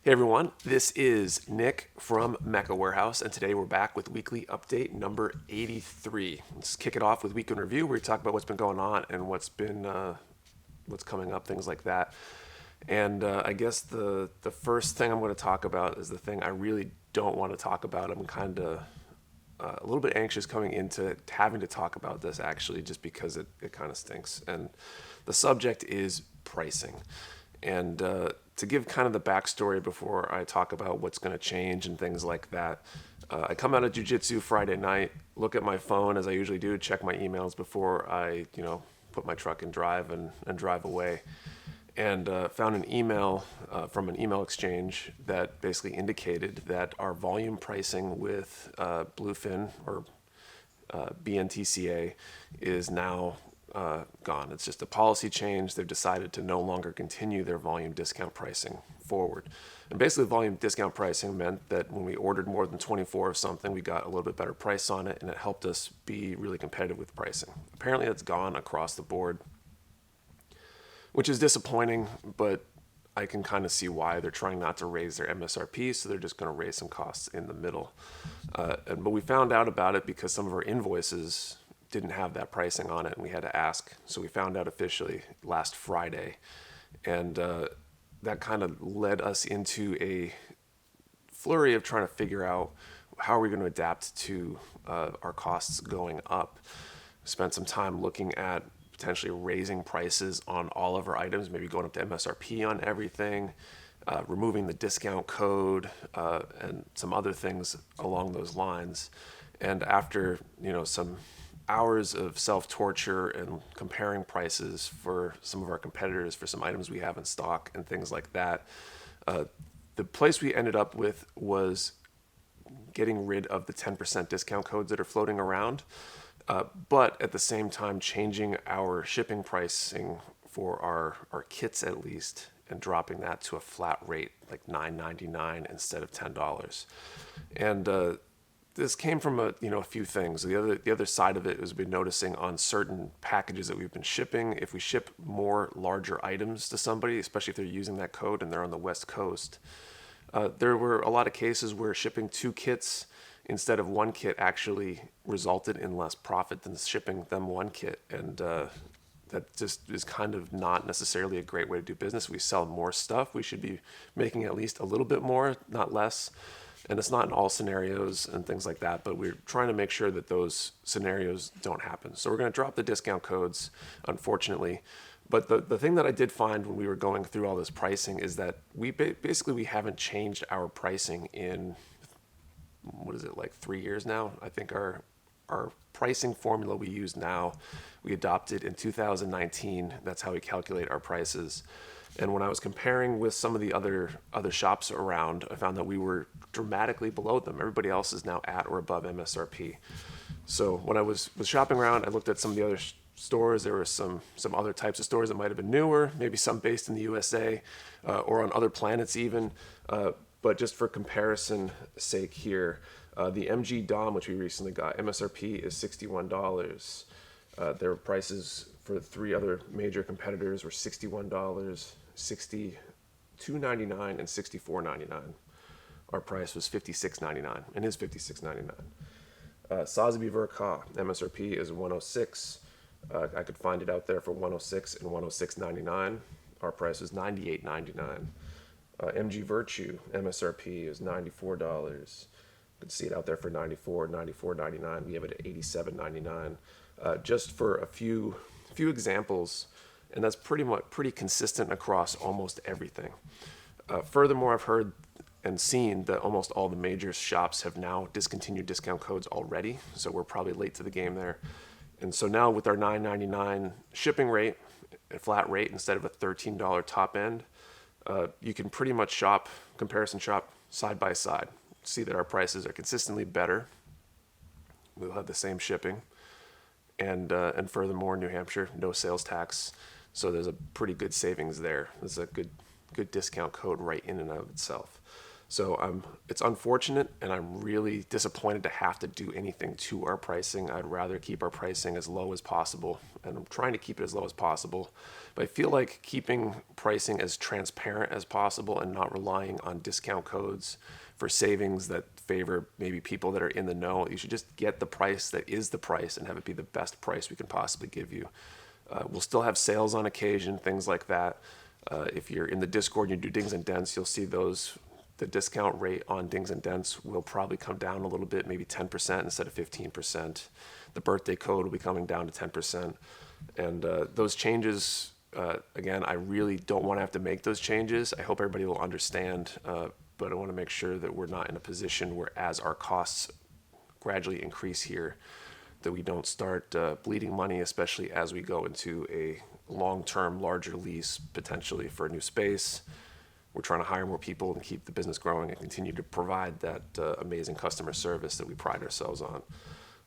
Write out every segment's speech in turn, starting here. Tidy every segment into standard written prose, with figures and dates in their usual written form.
Hey everyone, this is Nick from Mecha Warehouse, and today we're back with weekly update number 83. Let's kick it off with week in review, where we talk about what's been going on and what's coming up, things like that. And I guess the first thing I'm going to talk about is the thing I really don't want to talk about. I'm kind of a little bit anxious coming into having to talk about this actually, just because it kind of stinks. And the subject is pricing. And to give kind of the backstory before I talk about what's going to change and things like that, I come out of jiu-jitsu Friday night, look at my phone as I usually do, check my emails before I, put my truck in drive and drive away. And found an email from an email exchange that basically indicated that our volume pricing with Bluefin or BNTCA is now gone. It's just a policy change. They've decided to no longer continue their volume discount pricing forward. And basically, volume discount pricing meant that when we ordered more than 24 of something, we got a little bit better price on it, and it helped us be really competitive with pricing. Apparently, that's gone across the board, which is disappointing, but I can kind of see why. They're trying not to raise their MSRP, so they're just going to raise some costs in the middle. But we found out about it because some of our invoices didn't have that pricing on it, and we had to ask. So we found out officially last Friday, and that kind of led us into a flurry of trying to figure out how are we going to adapt to our costs going up. Spent some time looking at potentially raising prices on all of our items, maybe going up to MSRP on everything, removing the discount code, and some other things along those lines. And after some hours of self-torture and comparing prices for some of our competitors for some items we have in stock and things like that, the place we ended up with was getting rid of the 10% discount codes that are floating around, but at the same time changing our shipping pricing for our kits at least, and dropping that to a flat rate like $9.99 instead of $10. And this came from a few things. The other side of it is we've been noticing on certain packages that we've been shipping, if we ship more larger items to somebody, especially if they're using that code and they're on the West Coast, there were a lot of cases where shipping 2 kits instead of 1 kit actually resulted in less profit than shipping them 1 kit. And that just is kind of not necessarily a great way to do business. We sell more stuff. We should be making at least a little bit more, not less. And it's not in all scenarios and things like that, but we're trying to make sure that those scenarios don't happen. So we're going to drop the discount codes, unfortunately. But the thing that I did find when we were going through all this pricing is that we haven't changed our pricing in, like 3 years now. I think our pricing formula we use now, we adopted in 2019. That's how we calculate our prices. And when I was comparing with some of the other shops around, I found that we were dramatically below them. Everybody else is now at or above MSRP. So when I was shopping around, I looked at some of the other stores. There were some other types of stores that might have been newer, maybe some based in the USA or on other planets even. But just for comparison sake here, the MG Dom, which we recently got, MSRP is $61. Their prices for 3 other major competitors were $61, $62.99, and $64.99. Our price was $56.99 and is $56.99. Sotheby Verka, MSRP is $106. I could find it out there for $106 and $106.99. Our price was $98.99. MG Virtue, MSRP is $94. You can see it out there for $94, $94.99. We have it at $87.99. Just for a few examples, and that's pretty consistent across almost everything. Furthermore, I've heard and seen that almost all the major shops have now discontinued discount codes already, so we're probably late to the game there. And so now with our $9.99 shipping rate, a flat rate instead of a $13 top end, you can pretty much comparison shop side by side. See that our prices are consistently better. We'll have the same shipping. And furthermore, New Hampshire, no sales tax. So there's a pretty good savings there. There's a good discount code right in and of itself. So it's unfortunate, and I'm really disappointed to have to do anything to our pricing. I'd rather keep our pricing as low as possible, and I'm trying to keep it as low as possible. But I feel like keeping pricing as transparent as possible and not relying on discount codes for savings that favor maybe people that are in the know. You should just get the price that is the price and have it be the best price we can possibly give you. We'll still have sales on occasion, things like that. If you're in the Discord and you do Dings and Dents, you'll see those. The discount rate on Dings and Dents will probably come down a little bit, maybe 10% instead of 15%. The birthday code will be coming down to 10%. And those changes, again, I really don't want to have to make those changes. I hope everybody will understand, but I want to make sure that we're not in a position where as our costs gradually increase here, that we don't start bleeding money, especially as we go into a long-term, larger lease, potentially for a new space. We're trying to hire more people and keep the business growing and continue to provide that amazing customer service that we pride ourselves on.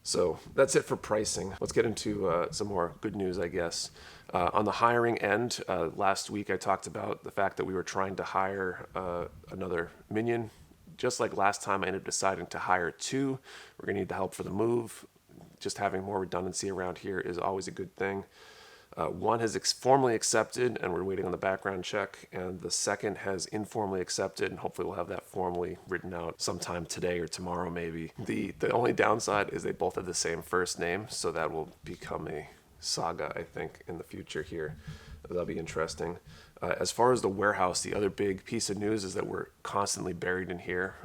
So that's it for pricing. Let's get into some more good news, I guess. On the hiring end, last week I talked about the fact that we were trying to hire another minion. Just like last time, I ended up deciding to hire 2. We're going to need the help for the move. Just having more redundancy around here is always a good thing. One has formally accepted, and we're waiting on the background check, and the second has informally accepted, and hopefully we'll have that formally written out sometime today or tomorrow maybe. The only downside is they both have the same first name, so that will become a saga, I think, in the future here. That'll be interesting. As far as the warehouse, the other big piece of news is that we're constantly buried in here.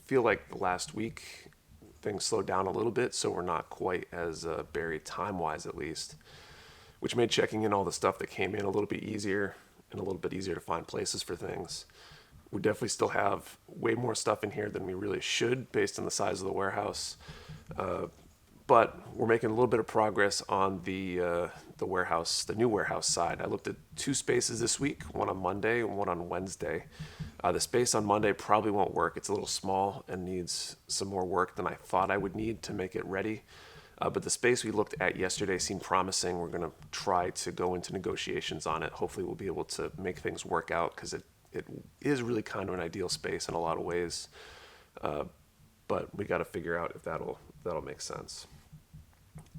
Feel like last week things slowed down a little bit, so we're not quite as buried time-wise at least, which made checking in all the stuff that came in a little bit easier and a little bit easier to find places for things. We definitely still have way more stuff in here than we really should based on the size of the warehouse. But we're making a little bit of progress on the warehouse, the new warehouse side. I looked at 2 spaces this week, one on Monday and one on Wednesday. The space on Monday probably won't work. It's a little small and needs some more work than I thought I would need to make it ready. But the space we looked at yesterday seemed promising. We're going to try to go into negotiations on it. Hopefully we'll be able to make things work out because it is really kind of an ideal space in a lot of ways. But we got to figure out if that'll make sense.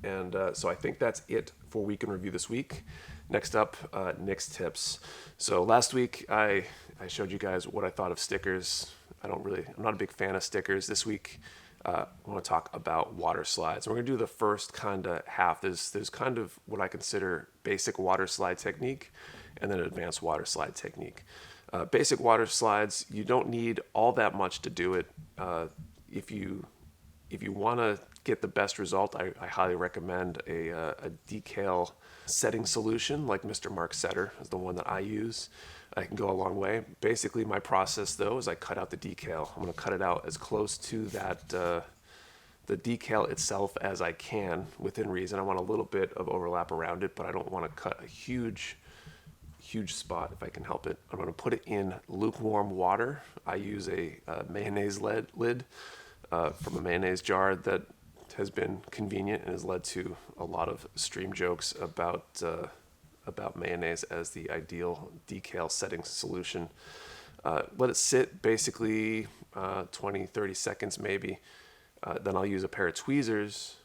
And so I think that's it for Week in Review this week. Next up, Nick's tips. So last week I showed you guys what I thought of stickers. I'm not a big fan of stickers. This week I want to talk about water slides. We're going to do the first kind of half. There's kind of what I consider basic water slide technique and then advanced water slide technique. Basic water slides, you don't need all that much to do it. If you want to get the best result, I highly recommend a decal setting solution like Mr. Mark Setter is the one that I use. I can go a long way. Basically, my process, though, is I cut out the decal. I'm going to cut it out as close to that the decal itself as I can within reason. I want a little bit of overlap around it, but I don't want to cut a huge spot if I can help it. I'm going to put it in lukewarm water. I use a mayonnaise lid from a mayonnaise jar that has been convenient and has led to a lot of stream jokes about mayonnaise as the ideal decal setting solution. Let it sit basically 20, 30 seconds maybe. Then I'll use a pair of tweezers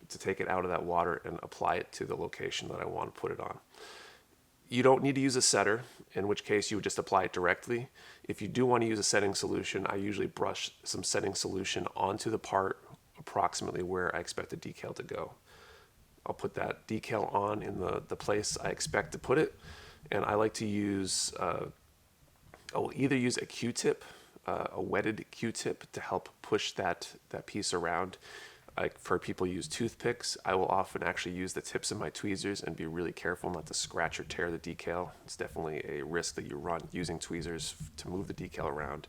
to take it out of that water and apply it to the location that I want to put it on. You don't need to use a setter, in which case you would just apply it directly. If you do want to use a setting solution, I usually brush some setting solution onto the part approximately where I expect the decal to go. I'll put that decal on in the place I expect to put it, and I like to use, I will either use a Q-tip, a wetted Q-tip to help push that piece around. I've heard people use toothpicks. I will often actually use the tips of my tweezers and be really careful not to scratch or tear the decal. It's definitely a risk that you run using tweezers to move the decal around.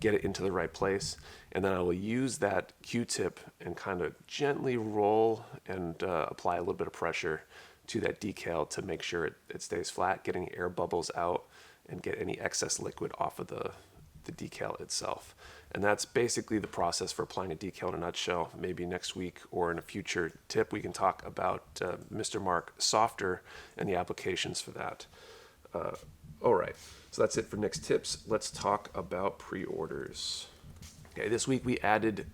Get it into the right place, and then I will use that Q-tip and kind of gently roll and apply a little bit of pressure to that decal to make sure it stays flat, getting air bubbles out and get any excess liquid off of the decal itself. And that's basically the process for applying a decal in a nutshell. Maybe next week or in a future tip, we can talk about Mr. Mark Softer and the applications for that. All right. So that's it for Nick's tips. Let's talk about pre-orders. Okay, this week we added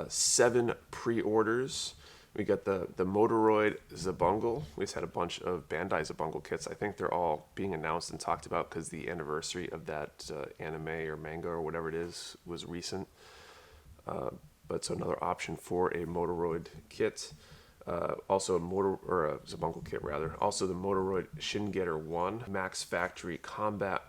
7 pre-orders. We got the Motoroid Zabungle. We just had a bunch of Bandai Zabungle kits. I think they're all being announced and talked about because the anniversary of that anime or manga or whatever it is was recent. But so another option for a Motoroid kit. Also a Zabungle kit rather. Also the Motoroid Shingetter 1 Max Factory Combat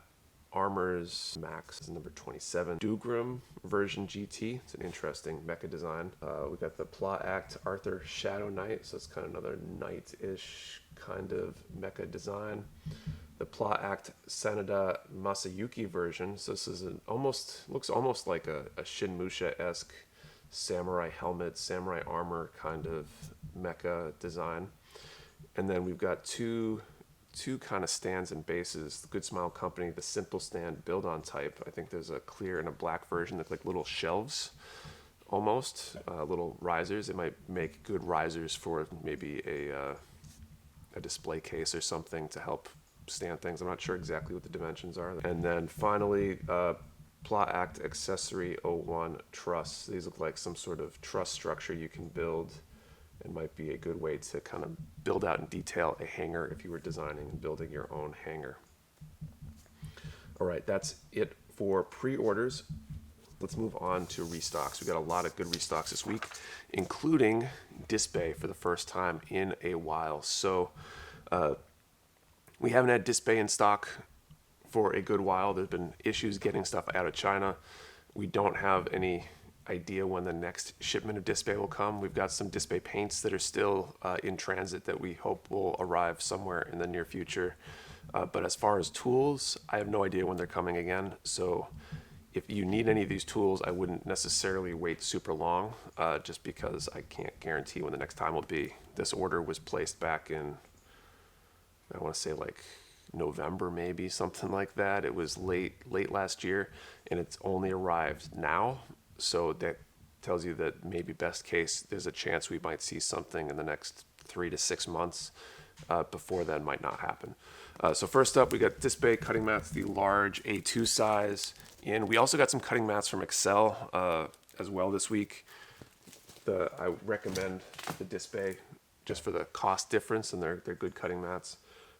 Armors Max is number 27. Dougram version GT. It's an interesting mecha design. We got the Pla Act Arthur Shadow Knight. So it's kind of another knight-ish kind of mecha design. The Pla Act Sanada Masayuki version. So this is looks almost like a Shinmusha-esque samurai helmet, samurai armor kind of mecha design. And then we've got two kind of stands and bases. The Good Smile Company, the simple stand build on type. I think there's a clear and a black version that's like little shelves almost, little risers. They might make good risers for maybe a display case or something to help stand things. I'm not sure exactly what the dimensions are. And then finally, Pla Act Accessory 01 Truss. These look like some sort of truss structure you can build and might be a good way to kind of build out in detail a hanger if you were designing and building your own hanger. All right, that's it for pre-orders. Let's move on to restocks. We got a lot of good restocks this week, including Dspiae for the first time in a while. So we haven't had Dspiae in stock for a good while. There's been issues getting stuff out of China. We don't have any idea when the next shipment of Dspiae will come. We've got some Dspiae paints that are still in transit that we hope will arrive somewhere in the near future. But as far as tools, I have no idea when they're coming again. So if you need any of these tools, I wouldn't necessarily wait super long, just because I can't guarantee when the next time will be. This order was placed back in, I want to say like November, maybe something like that. It was late last year, and it's only arrived now. So that tells you that maybe best case, there's a chance we might see something in the next 3 to 6 months. Before then might not happen. So first up, we got Dspiae cutting mats, the large A2 size. And we also got some cutting mats from Excel as well this week. I recommend the Dspiae just for the cost difference, and they're good cutting mats.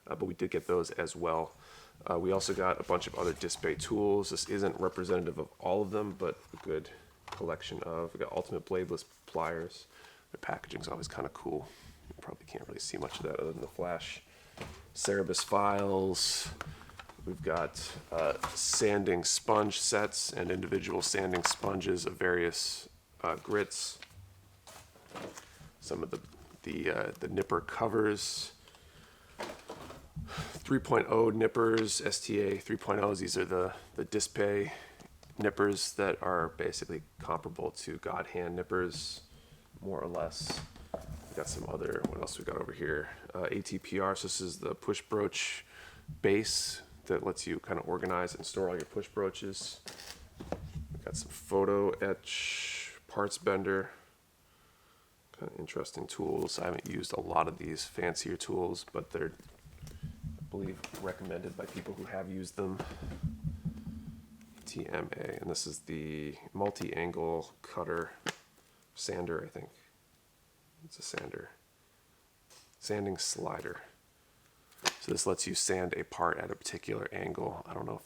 But we did get those as well. We also got a bunch of other Dspiae tools. This isn't representative of all of them, but a good collection of. We got Ultimate Bladeless pliers. Their packaging's always kind of cool. You probably can't really see much of that other than the flash. Cerebus files. We've got sanding sponge sets and individual sanding sponges of various grits. Some of the nipper covers. 3.0 nippers, STA 3.0s. These are the Dspiae nippers that are basically comparable to God Hand nippers, more or less. We got some other, what else we got over here? ATPR, so this is the push broach base that lets you kind of organize and store all your push broaches. We got some photo etch, parts bender, kind of interesting tools. I haven't used a lot of these fancier tools, but they're, I believe, recommended by people who have used them. TMA, and this is the multi-angle cutter sander, I think. It's a sander. Sanding slider. So this lets you sand a part at a particular angle. I don't know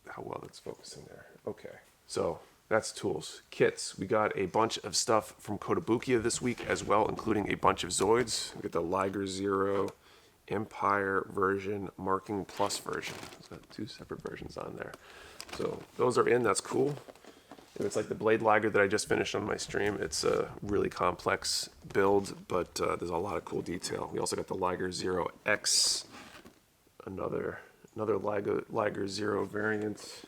how well that's focusing there. Okay, so that's tools. Kits, we got a bunch of stuff from Kotobukiya this week as well, including a bunch of Zoids. We got the Liger Zero Empire version, Marking Plus version. It's got 2 separate versions on there. So those are in, that's cool. And it's like the Blade Liger that I just finished on my stream. It's a really complex build, but there's a lot of cool detail. We also got the Liger Zero X, another Liger Zero variant.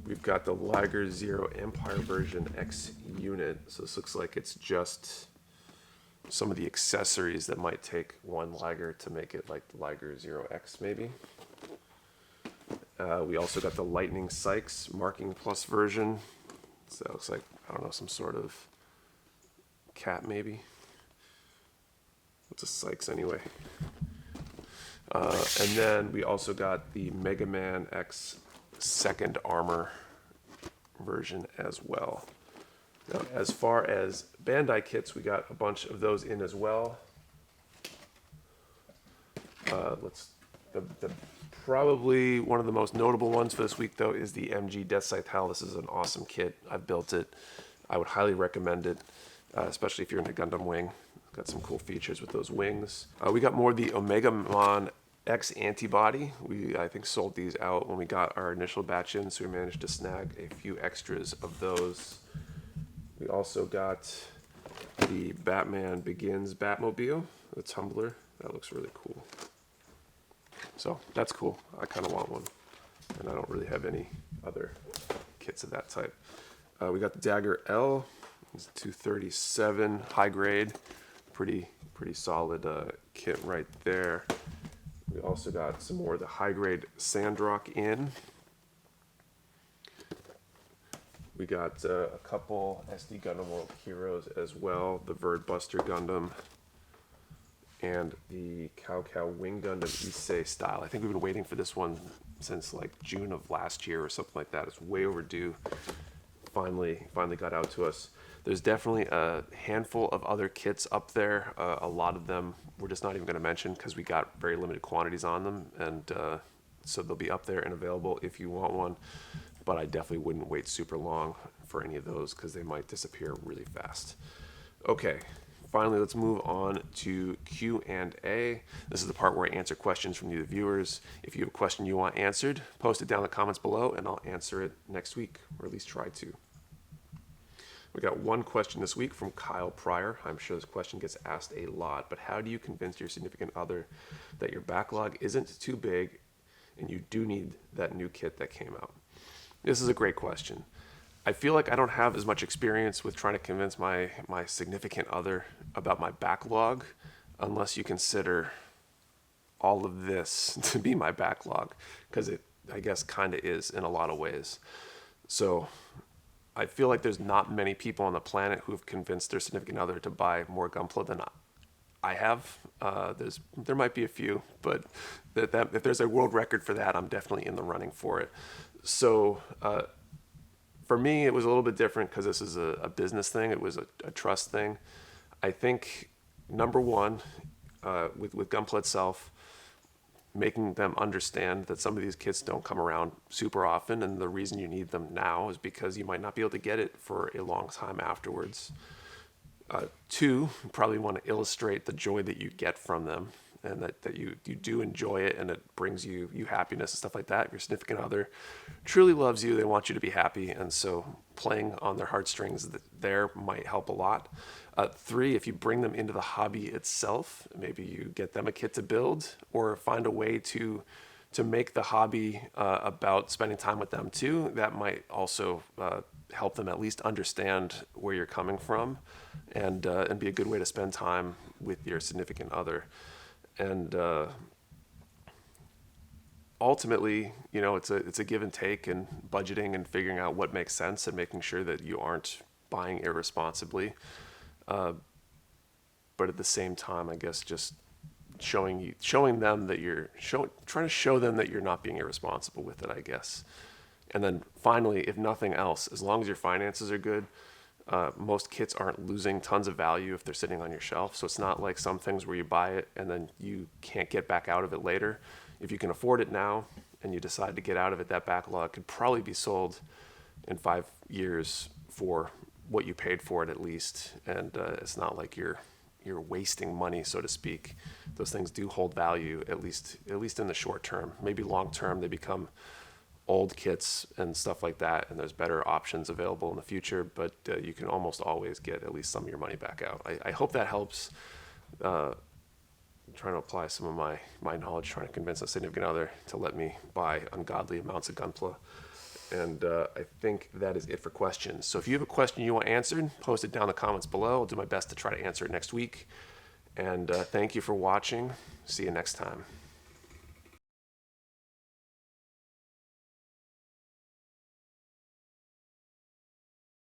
We've got the Liger Zero Empire version X unit. So this looks like it's just some of the accessories that might take one Liger to make it like the Liger Zero X maybe. We also got the Lightning Sykes Marking Plus version. So that looks like, I don't know, some sort of cat maybe. What's a Sykes anyway? And then we also got the Mega Man X second armor version as well. Now, as far as Bandai kits, we got a bunch of those in as well. Probably one of the most notable ones for this week, though, is the MG Death Scythe. This is an awesome kit. I've built it. I would highly recommend it, especially if you're into Gundam Wing. Got some cool features with those wings. We got more of the Omega Mon X antibody. We, I think, sold these out when we got our initial batch in, so we managed to snag a few extras of those. We also got the Batman Begins Batmobile, the tumbler. That looks really cool. So that's cool. I kind of want one, and I don't really have any other kits of that type. We got the Dagger L. It's 237 high grade. Pretty solid kit right there. We also got some more of the high grade Sandrock in. We got a couple SD Gundam World Heroes as well. The Verd Buster Gundam and the Cow Wing Gundam Issei style. I think we've been waiting for this one since like June of last year or something like that. It's way overdue. Finally got out to us. There's definitely a handful of other kits up there. A lot of them we're just not even going to mention because we got very limited quantities on them, and so they'll be up there and available if you want one. But I definitely wouldn't wait super long for any of those because they might disappear really fast. Okay, finally, let's move on to Q&A. This is the part where I answer questions from you, the viewers. If you have a question you want answered, post it down in the comments below, and I'll answer it next week, or at least try to. We got one question this week from Kyle Pryor. I'm sure this question gets asked a lot, but how do you convince your significant other that your backlog isn't too big and you do need that new kit that came out? This is a great question. I feel like I don't have as much experience with trying to convince my significant other about my backlog unless you consider all of this to be my backlog, because it, I guess, kind of is in a lot of ways. So I feel like there's not many people on the planet who have convinced their significant other to buy more Gunpla than I have. There might be a few, but if there's a world record for that, I'm definitely in the running for it. So for me, it was a little bit different because this is a business thing. It was a trust thing. I think, number one, with Gunpla itself, making them understand that some of these kits don't come around super often, and the reason you need them now is because you might not be able to get it for a long time afterwards. Two, you probably want to illustrate the joy that you get from them, and that you do enjoy it, and it brings you happiness and stuff like that. If your significant other truly loves you, they want you to be happy, and so playing on their heartstrings there might help a lot. Three, if you bring them into the hobby itself, maybe you get them a kit to build, or find a way to make the hobby about spending time with them too. That might also help them at least understand where you're coming from, and be a good way to spend time with your significant other. And ultimately, it's a give and take, and budgeting and figuring out what makes sense, and making sure that you aren't buying irresponsibly. But at the same time, I guess just showing them that trying to show them that you're not being irresponsible with it, I guess. And then finally, if nothing else, as long as your finances are good, most kits aren't losing tons of value if they're sitting on your shelf. So it's not like some things where you buy it and then you can't get back out of it later. If you can afford it now and you decide to get out of it, that backlog could probably be sold in 5 years for what you paid for it at least. And it's not like you're wasting money, so to speak. Those things do hold value, at least in the short term. Maybe long term, they become old kits and stuff like that, and there's better options available in the future, but you can almost always get at least some of your money back out. I hope that helps. I'm trying to apply some of my knowledge, trying to convince a significant other to let me buy ungodly amounts of Gunpla. And I think that is it for questions. So if you have a question you want answered, post it down in the comments below. I'll do my best to try to answer it next week. And thank you for watching. See you next time.